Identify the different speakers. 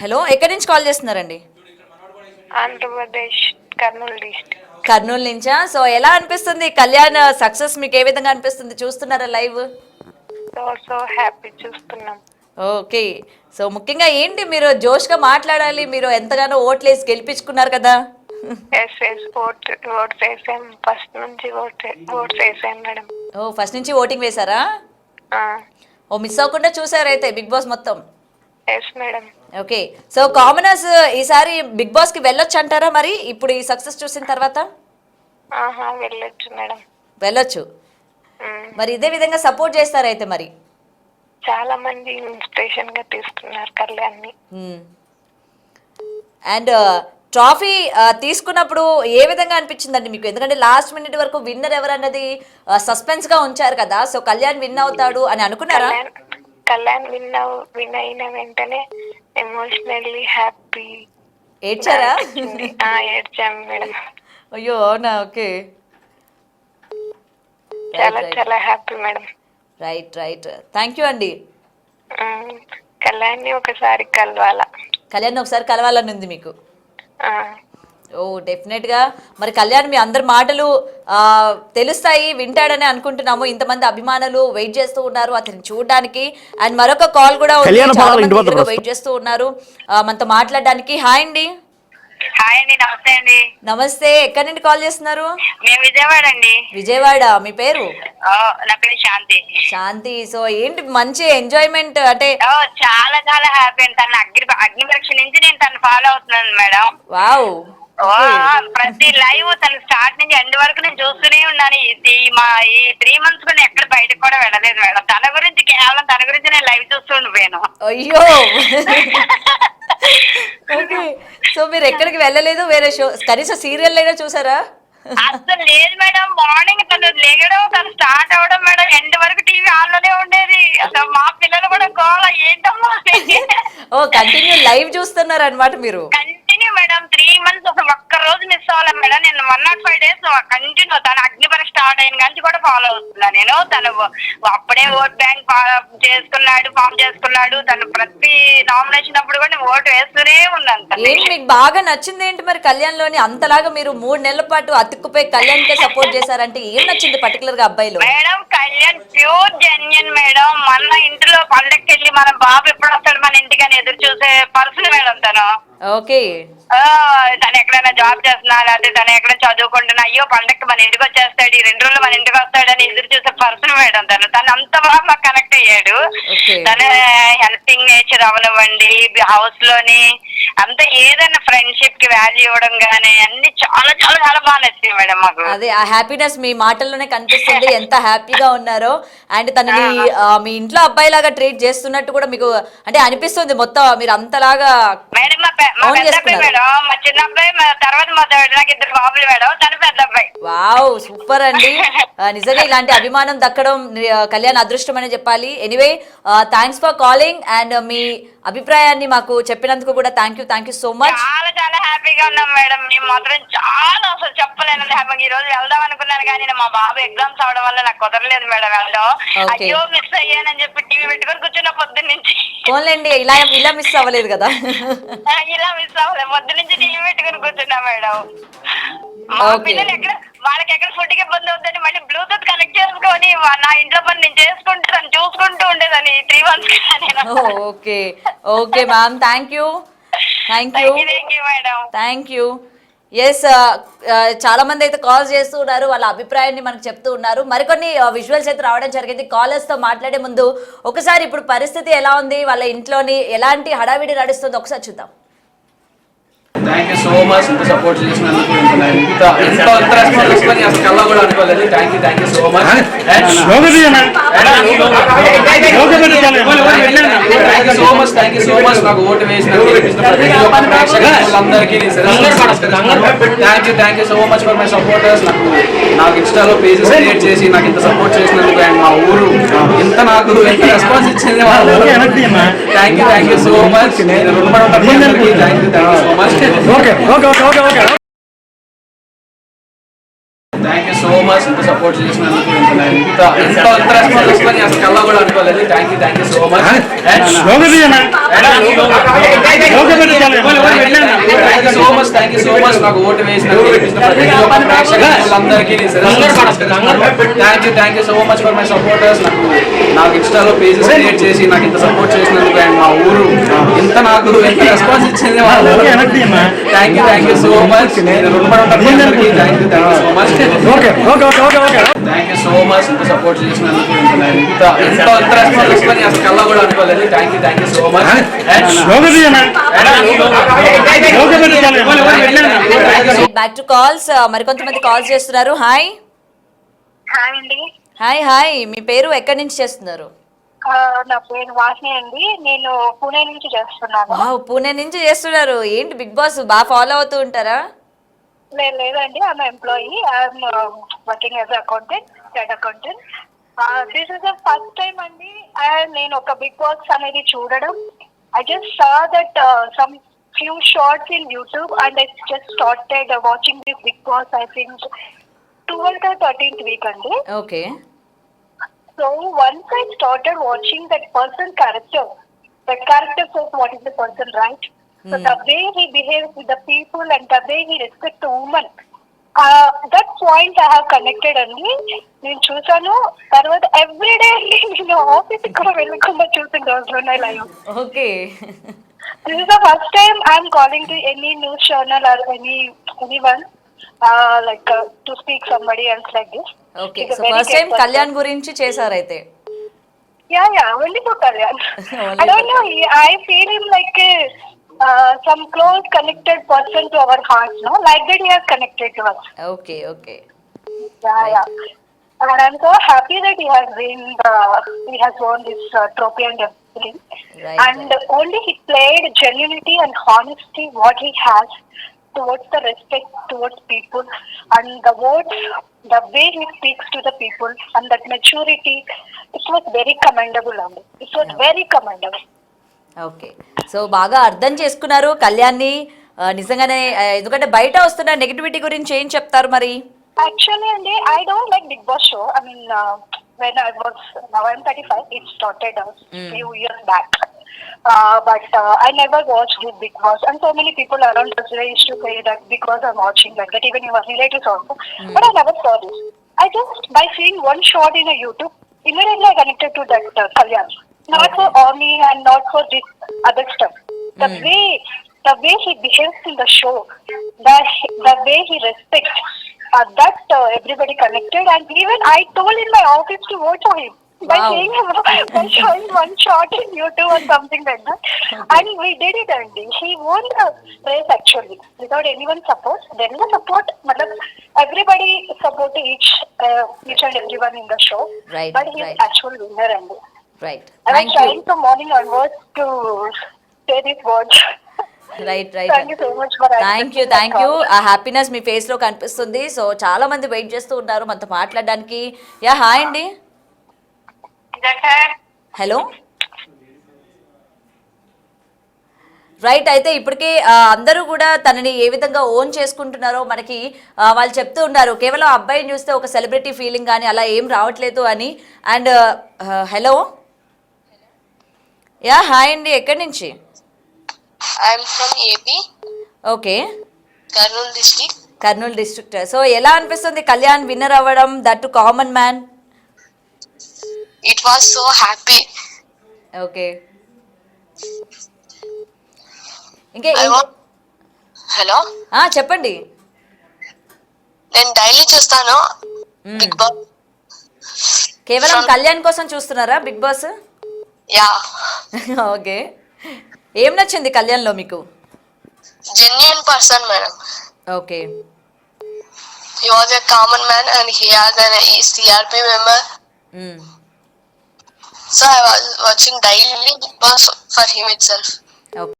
Speaker 1: Hello, ఎక్కడి నుంచి call చేస్తున్నారండి?
Speaker 2: ఆంధ్రప్రదేశ్, కర్నూలు డిస్ట్రిక్ట్.
Speaker 1: కర్నూలు నుంచా? సో ఎలా అనిపిస్తుంది కళ్యాణ్ సక్సెస్? మీకు ఏ విధంగా అనిపిస్తుంది? చూస్తున్నారా లైవ్?
Speaker 2: సో హ్యాపీ చూస్తున్నాం.
Speaker 1: ఓకే. సో ముఖ్యంగా ఏంటి, మీరు జోష్గా మాట్లాడాలి. మీరు ఎంతగానో ఓట్లేసి గెలిపించుకున్నారు కదా.
Speaker 2: ఎస్ ఎస్ ఓట్ వేసాం. ఫస్ట్ నుంచి ఓట్ వేసాం మేడం.
Speaker 1: ఓ, ఫస్ట్ నుంచి ఓటింగ్ వేశారా? ఓ, మిస్ అవ్వకుండా చూసారు అయితే బిగ్ బాస్ మొత్తం.
Speaker 2: Yes madam.
Speaker 1: Okay. So commoners ఈసారి బిగ్ బాస్కి వెళ్ళొచ్చు అంటారా మరి ఇప్పుడు ఈ సక్సెస్ చూసిన తర్వాత?
Speaker 2: వెళ్ళొచ్చు మేడం.
Speaker 1: వెళ్ళొచ్చు. మరి ఇదే విధంగా సపోర్ట్ చేస్తారు అయితే మరి?
Speaker 2: చాలా మంది ఇన్స్పిరేషన్ గా తీసుకున్నారు కళ్యాణ్ని.
Speaker 1: అండ్ ట్రాఫీ తీసుకున్నప్పుడు ఏ విధంగా అనిపించిందండి మీకు? ఎందుకంటే లాస్ట్ మినిట్ వరకు విన్నర్ ఎవరన్నది సస్పెన్స్ గా ఉంచారు కదా. సో కళ్యాణ్ విన్ అవుతాడు అని అనుకున్నారా?
Speaker 2: కళ్యాణ్ విన్ అయిన వెంటనే ఎమోషనల్లీ హ్యాపీ.
Speaker 1: ఏడ్చారా?
Speaker 2: ఏడ్చాం మేడం.
Speaker 1: అయ్యో, అవునా? ఓకే.
Speaker 2: చాలా చాలా happy madam.
Speaker 1: Right right, thank you అండి.
Speaker 2: కళ్యాణ్ని ఒకసారి కలవాలా?
Speaker 1: కళ్యాణ్ ఒకసారి కలవాలని ఉంది మీకు? ఓ, డెఫినెట్గా. మరి కళ్యాణ్ మీ అందరి మాటలు తెలుస్తాయి, వింటాడని అనుకుంటున్నాము. ఇంతమంది అభిమానులు వెయిట్ చేస్తూ ఉన్నారు అతన్ని చూడడానికి. అండ్ మరొక కాల్ కూడా వెయిట్ చేస్తూ ఉన్నారు మనతో మాట్లాడడానికి. హాయ్ అండి.
Speaker 2: హాయ్ అండి. నమస్తే అండి.
Speaker 1: నమస్తే. ఎక్కడి నుండి కాల్ చేస్తున్నారు?
Speaker 2: మేము విజయవాడ అండి.
Speaker 1: విజయవాడ. మీ పేరు?
Speaker 2: నా పేరు శాంతి.
Speaker 1: శాంతి. సో ఏంటి మంచి ఎంజాయ్మెంట్ అంటే?
Speaker 2: చాలా చాలా హ్యాపీ అండి. తన అగ్ని పరీక్ష నుంచి నేను తను ఫాలో అవుతున్నాను మేడం.
Speaker 1: వావ్.
Speaker 2: ప్రతి లైవ్ తన స్టార్ట్ నుంచి ఎండ్ వరకు నేను చూస్తూనే ఉన్నాను. ఈ 3 months కూడా ఎక్కడ బయటకు కూడా వెళ్ళలేదు మేడం. తన గురించి కేవలం తన గురించి నేను లైవ్ చూస్తూ ఉండిపోయాను.
Speaker 1: అయ్యో. ఓకే. సో మీరు ఎక్కడికి వెళ్ళలేదు? వేరే షో కనీసం సీరియల్ అయినా చూసారా?
Speaker 2: అసలు లేదు మేడం. మార్నింగ్ తను లేగడం, తను స్టార్ట్ అవడం మేడం, ఎండ్ వరకు టీవీ ఆన్ లోనే ఉండేది. అసలు మా పిల్లలు కూడా గోల ఏంటమ్మా.
Speaker 1: ఓ, కంటిన్యూ లైవ్ చూస్తున్నారు అన్నమాట మీరు?
Speaker 2: Continue madam. 3 months అసలు ఒక్క రోజు మిస్ అవ్వాలి మేడం. నేను 105 days కంటిన్యూ తన అగ్ని పరీక్ష స్టార్ట్ అయిన కానీ కూడా ఫాలో అవుతున్నా నేను. తను అప్పుడే ఓట్ బ్యాంక్ ఫామ్ చేసుకున్నాడు. తను ప్రతి నామినేషన్ అప్పుడు కూడా నేను ఓటు వేస్తూనే ఉన్నాను.
Speaker 1: ఏంటి మీకు బాగా నచ్చింది ఏంటి మరి కళ్యాణ్ లోని? అంతలాగా మీరు 3 నెలల పాటు అతుక్కుపోయి కళ్యాణ్ కే సపోర్ట్ చేశారంటే ఏం నచ్చింది పర్టికులర్ గా అబ్బాయిలో?
Speaker 2: Madam Kalyan pure genuine madam. మన ఇంట్లో పండక్కి వెళ్ళి మన బాబు ఎప్పుడు వస్తాడు మన ఇంటికి అని ఎదురు చూసే పర్సన్ మేడం తను.
Speaker 1: ఓకే.
Speaker 2: తను ఎక్కడైనా జాబ్ చేస్తున్నా లేకపోతే తను ఎక్కడ చదువుకుంటున్నా, అయ్యో పండక్కి మన ఇంటికి వచ్చేస్తాడు, ఈ 2 రోజులు మన ఇంటికి వస్తాడని ఎదురు చూసే పర్సన్ మేడం తను. తను అంత బాగా మాకు కనెక్ట్ అయ్యాడు. తను హెల్పింగ్ నేచర్ అవనివ్వండి, హౌస్ లోని అంత ఏదైనా ఫ్రెండ్షిప్ కి వాల్యూ ఇవ్వడం గానీ అన్ని చాలా చాలా చాలా బాగా నచ్చింది మేడం మాకు.
Speaker 1: అదే ఆ హ్యాపీనెస్ మీ మాటల్లోనే కనిపిస్తుంది, ఎంత హ్యాపీగా ఉన్నారో. అండ్ తనని మీ ఇంట్లో అబ్బాయి లాగా ట్రీట్ చేస్తున్నట్టు కూడా మీకు అంటే అనిపిస్తుంది మొత్తం. మీరు అంతలాగా
Speaker 2: మేడం మా పెద్ద అబ్బాయి మేడం, మా చిన్న అబ్బాయి, తర్వాత మా నాకు 2 బాబులు మేడం, తను పెద్ద అబ్బాయి.
Speaker 1: వావ్, సూపర్ అండి. నిజంగా ఇలాంటి అభిమానం దక్కడం కళ్యాణ్ అదృష్టం అని చెప్పాలి. Anyway, thanks for calling and మీ అభిప్రాయాన్ని మాకు చెప్పినందుకు కూడా థ్యాంక్ యూ సో మచ్.
Speaker 2: చాలా చాలా హ్యాపీగా ఉన్నాం మేడం. మేము మాత్రం చాలా అసలు చెప్పలేనండి హ్యాపీగా. ఈ రోజు వెళ్దాం అనుకున్నాను కానీ మా బాబు ఎగ్జామ్స్ అవడం వల్ల నాకు కుదరలేదు మేడం వెళ్ళడం. అయ్యో మిస్ అయ్యానని చెప్పి టీవీ పెట్టుకొని కూర్చున్న పొద్దున్న నుంచి.
Speaker 1: ఓన్లేండి, ఇలా మిస్ అవ్వలేదు కదా.
Speaker 2: ఇలా మిస్ అవ్వలేదు, పొద్దు నుంచి టీవీ పెట్టుకొని కూర్చున్నా మేడం. మా పిల్లలు వాళ్ళకి ఎక్కడ ఫుడ్ కి ఇబ్బంది అవుతుంది మళ్ళీ బ్లూటూత్ కనెక్ట్ చేసుకొని నా ఇంట్లో పని నేను చూసుకుంటూ ఉండేదని 3 months.
Speaker 1: Okay okay ma'am, thank you
Speaker 2: madam.
Speaker 1: Thank you. Yes, చాలా మంది అయితే కాల్ చేస్తూ ఉన్నారు, వాళ్ళ అభిప్రాయాన్ని మనకు చెప్తూ ఉన్నారు. మరికొన్ని విజువల్స్ అయితే రావడం జరిగింది. కాలర్స్ తో మాట్లాడే ముందు ఒకసారి ఇప్పుడు పరిస్థితి ఎలా ఉంది, వాళ్ళ ఇంట్లోని ఎలాంటి హడావిడి నడుస్తుందో ఒకసారి చూద్దాం.
Speaker 3: Thank you so much. ఇంత సపోర్ట్ చేసినందుకు ఇంత రెస్పాన్స్ తీసుకొని అసలు కల్లా కూడా అనుకోలేదు. Thank you so much. Thank you so much నాకు ఓటు వేసినందుకు అందరికీ thank you so much for my supporters. నాకు ఇన్స్టాలో పేజెస్ క్రియేట్ చేసి నాకు ఇంత సపోర్ట్ చేసినందుకు అండ్ మా ఊరు ఇంత నాకు ఎంత రెస్పాన్స్ ఇచ్చింది వాళ్ళు. Thank you so much. Thank you so much. Thank you so much ఇంత సపోర్ట్ చేసినందుకు ఇంత రెస్పాన్స్ వస్తుందని అసలు కల్లా కూడా అనుకోలేదు. Thank you so much. Thank you so much నాకు ఓటు వేసినందుకు అందరికీ thank you so much for my supporters. నాకు ఇన్స్టాలో పేజెస్ క్రియేట్ చేసి నాకు ఇంత సపోర్ట్ చేసినందుకు అండ్ మా ఊరు ఇంత నాకు ఎంత రెస్పాన్స్ ఇచ్చింది thank you so much. Thank you so much. Thank you so much ఇంత సపోర్ట్ చేసినందుకు ఇంత రెస్పాన్స్ వస్తుందని అసలు కల్లా కూడా అనుకోలేదు. Thank you so much.
Speaker 1: Back two calls. మరికొంతమంది కాల్స్ చేస్తున్నారు. హాయ్
Speaker 2: హాయ్ అండి.
Speaker 1: హాయ్ మీ పేరు ఎక్కడి నుంచి చేస్తున్నారు?
Speaker 2: నా పేరు వాసిని అండి. నేను పూణే నుంచి చేస్తున్నాను.
Speaker 1: వావ్, పూణే నుంచి చేస్తున్నారు. ఏంటి బిగ్ బాస్ బాగా ఫాలో అవుతూ ఉంటారా?
Speaker 2: లేదండి, I'm employee. I'm working as accountant, state accountant. This is the first time అండి నేను ఒక బిగ్ బాస్ అనేది చూడడం. I just saw that some few shots in YouTube and I just started watching this Big Boss, I think 12th or 13th week andi.
Speaker 1: Okay.
Speaker 2: So once I started watching that person's character, that character says what is the person, right? So the way he behaves with the people and the way he respects the woman, that point I have connected andi. నేను చూసాను. తర్వాత everyday నేను ఆఫీస్కి కూడా వెళ్ళకుండా చూసిన రోజు నా live.
Speaker 1: Okay.
Speaker 2: This is the first time I am calling to any news channel or anyone to speak somebody else like this.
Speaker 1: Okay, so first time Kalyan గురించి చేశారైతే.
Speaker 2: Yeah, only for Kalyan. I don't know, I feel him like some close connected person to our hearts, no? Like that he has connected to us.
Speaker 1: Okay.
Speaker 2: Yeah. And I'm so happy that he has won this trophy and everything. And only he played genuinity and honesty what he has towards the respect towards people and the words, the way he speaks to the people and that maturity, it was very commendable. It was very commendable.
Speaker 1: Okay, so బాగా అర్థం చేసుకున్నారు కళ్యాణ్ని నిజంగానే. ఎందుకంటే బయట వస్తున్న negativity గురించి ఏం చెప్తారు మరి?
Speaker 2: Actually, I don't like Big Boss show. I mean, when now I'm 35, it started a few years back. But I never watched this Big Boss. And so many people around us used to say that because I'm watching like that, even your relatives also. But I never saw this. I just, by seeing one shot in a YouTube, immediately I connected to that Kalyan. Not for army and not for this other stuff. The way he behaves in the show, the way he respects, that everybody connected, and even I told in my office to vote for him by showing one shot in YouTube or something like that. And we did it, and he won the race actually without anyone's support. There is a support, everybody supported each and everyone in the show.
Speaker 1: Right,
Speaker 2: but he is actual winner, and
Speaker 1: right.
Speaker 2: I was trying from morning onwards to say this word.
Speaker 1: Right.
Speaker 2: Thank you so much for
Speaker 1: thank you. ఆ happiness మీ face లో కనిపిస్తుంది. So చాలా మంది wait చేస్తూ ఉన్నారు మనతో మాట్లాడడానికి. Yeah, hi అండి. హలో. రైట్, అయితే ఇప్పటికే అందరూ కూడా తనని ఏ విధంగా ఓన్ చేసుకుంటున్నారో మనకి వాళ్ళు చెప్తూ ఉన్నారు. కేవలం అబ్బాయిని చూస్తే ఒక సెలబ్రిటీ ఫీలింగ్ కానీ అలా ఏం రావట్లేదు అని. And hello. యా, హాయ్ అండి. ఎక్కడి నుంచి?
Speaker 4: I'm from AP.
Speaker 1: Okay.
Speaker 4: Kurnool district.
Speaker 1: So ఎలా అనిపిస్తుంది కళ్యాణ్ విన్నర్ అవ్వడం, that common man?
Speaker 4: It was so happy.
Speaker 1: Okay. ఇంకా
Speaker 4: హలో,
Speaker 1: చెప్పండి.
Speaker 4: నేను డైలీ చూస్తాను బిగ్ బాస్.
Speaker 1: కేవలం కళ్యాణ్ కోసం చూస్తున్నారా బిగ్ బాస్?
Speaker 4: యా.
Speaker 1: ఓకే. ఏం నచ్చింది కళ్యాణ్ లో మీకు?
Speaker 4: Genuine person madam.
Speaker 1: Okay.
Speaker 4: He was a common man and he has an CRP member. So I was watching daily Big Boss for him itself.